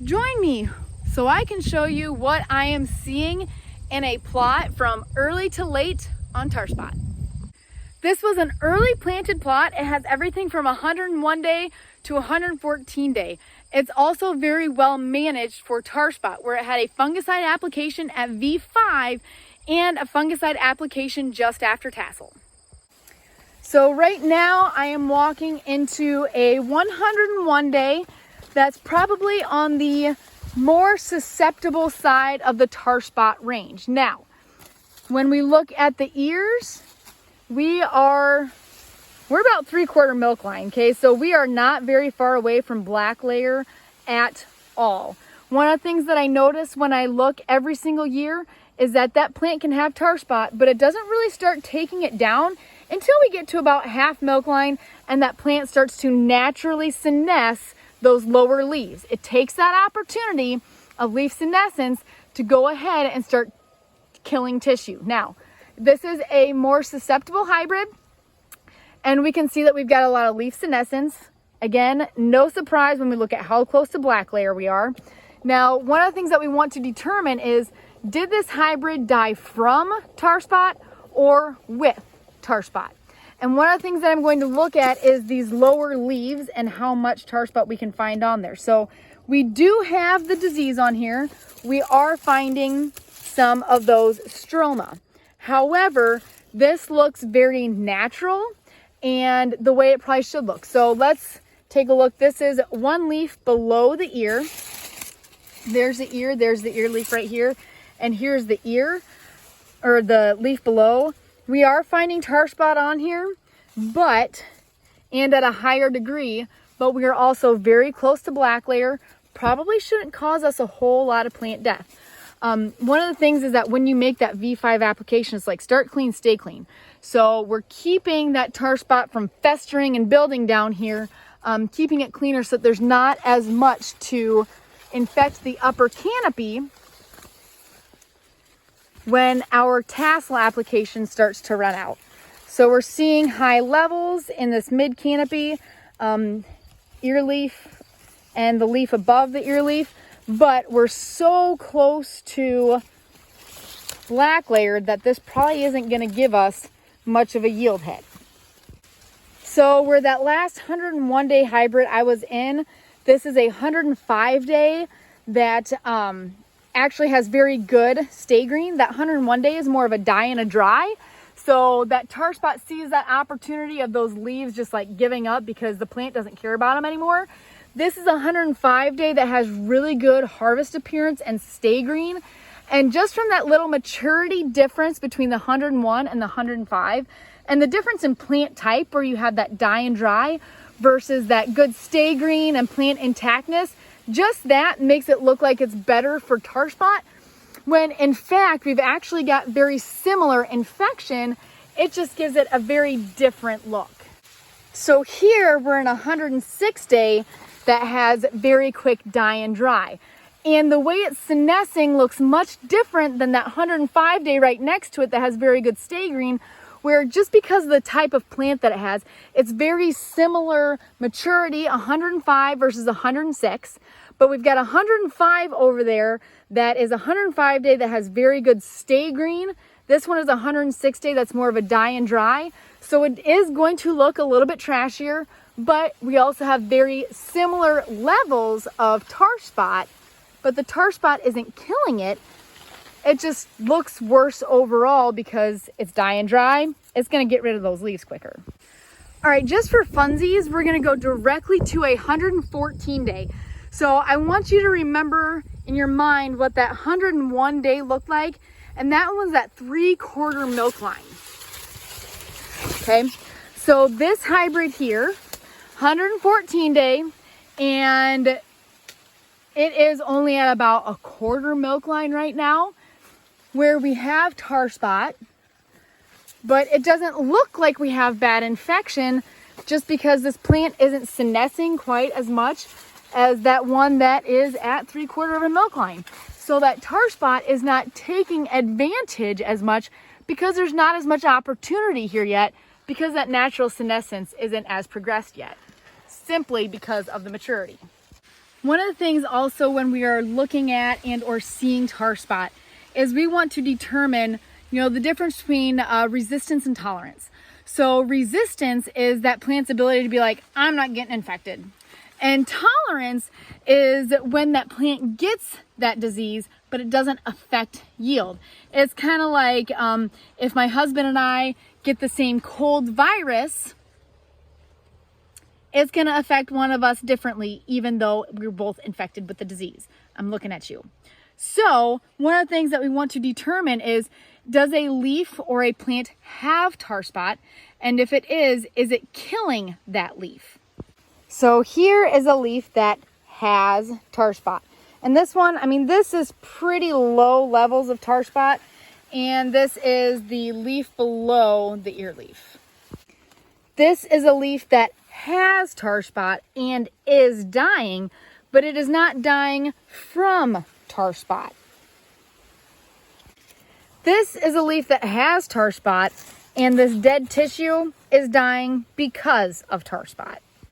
Join me so I can show you what I am seeing in a plot from early to late on Tar Spot. This was an early planted plot. It has everything from 101 day to 114 day. It's also very well managed for Tar Spot, where it had a fungicide application at V5 and a fungicide application just after tassel. So right now I am walking into a 101 day that's probably on the more susceptible side of the Tar Spot range. Now, when we look at the ears, we're about 3/4 milk line, okay? So we are not very far away from black layer at all. One of the things that I notice when I look every single year is that plant can have Tar Spot, but it doesn't really start taking it down until we get to about half milk line and that plant starts to naturally senesce those lower leaves. It takes that opportunity of leaf senescence to go ahead and start killing tissue. Now, this is a more susceptible hybrid, and we can see that we've got a lot of leaf senescence. Again, no surprise when we look at how close to black layer we are. Now, one of the things that we want to determine is, did this hybrid die from Tar Spot or with Tar Spot? And one of the things that I'm going to look at is these lower leaves and how much Tar Spot we can find on there. So we do have the disease on here. We are finding some of those stroma. However, this looks very natural and the way it probably should look. So let's take a look. This is one leaf below the ear. There's the ear leaf right here. And here's the ear, or the leaf below. We are finding Tar Spot on here, and at a higher degree, but we are also very close to black layer. Probably shouldn't cause us a whole lot of plant death. One of the things is that when you make that V5 application, it's like start clean, stay clean. So we're keeping that Tar Spot from festering and building down here, keeping it cleaner so that there's not as much to infect the upper canopy when our tassel application starts to run out. So we're seeing high levels in this mid canopy, ear leaf and the leaf above the ear leaf, but we're so close to black layer that this probably isn't going to give us much of a yield hit. So where that last 101 day hybrid I was in, this is a 105 day that actually has very good stay green. That 101 day is more of a die and a dry. So that Tar Spot sees that opportunity of those leaves just like giving up because the plant doesn't care about them anymore. This is a 105 day that has really good harvest appearance and stay green. And just from that little maturity difference between the 101 and the 105, and the difference in plant type where you have that die and dry versus that good stay green and plant intactness, just that makes it look like it's better for Tar Spot, when in fact we've actually got very similar infection. It just gives it a very different look. So here we're in a 106 day that has very quick die and dry, and the way it's senescing looks much different than that 105 day right next to it that has very good stay green, where just because of the type of plant that it has, it's very similar maturity, 105 versus 106. But we've got 105 over there that is 105 day that has very good stay green. This one is 106 day that's more of a die and dry. So it is going to look a little bit trashier, but we also have very similar levels of Tar Spot, but the Tar Spot isn't killing it. It just looks worse overall because it's die and dry. It's going to get rid of those leaves quicker. All right, just for funsies, we're going to go directly to a 114 day. So I want you to remember in your mind what that 101 day looked like, and that was that 3/4 milk line. Okay, so this hybrid here, 114 day, and it is only at about 1/4 milk line right now, where we have Tar Spot, but it doesn't look like we have bad infection just because this plant isn't senescing quite as much as that one that is at 3/4 of a milk line. So that Tar Spot is not taking advantage as much because there's not as much opportunity here yet, because that natural senescence isn't as progressed yet, simply because of the maturity. One of the things also when we are looking at and or seeing tar spot is we want to determine, the difference between resistance and tolerance. So resistance is that plant's ability to be like, I'm not getting infected. And tolerance is when that plant gets that disease, but it doesn't affect yield. It's kind of like if my husband and I get the same cold virus, it's going to affect one of us differently, even though we're both infected with the disease. I'm looking at you. So one of the things that we want to determine is, does a leaf or a plant have tar spot? And if it is it killing that leaf? So here is a leaf that has tar spot. And this one, this is pretty low levels of tar spot. And this is the leaf below the ear leaf. This is a leaf that has tar spot and is dying, but it is not dying from tar spot. This is a leaf that has tar spot, and this dead tissue is dying because of tar spot.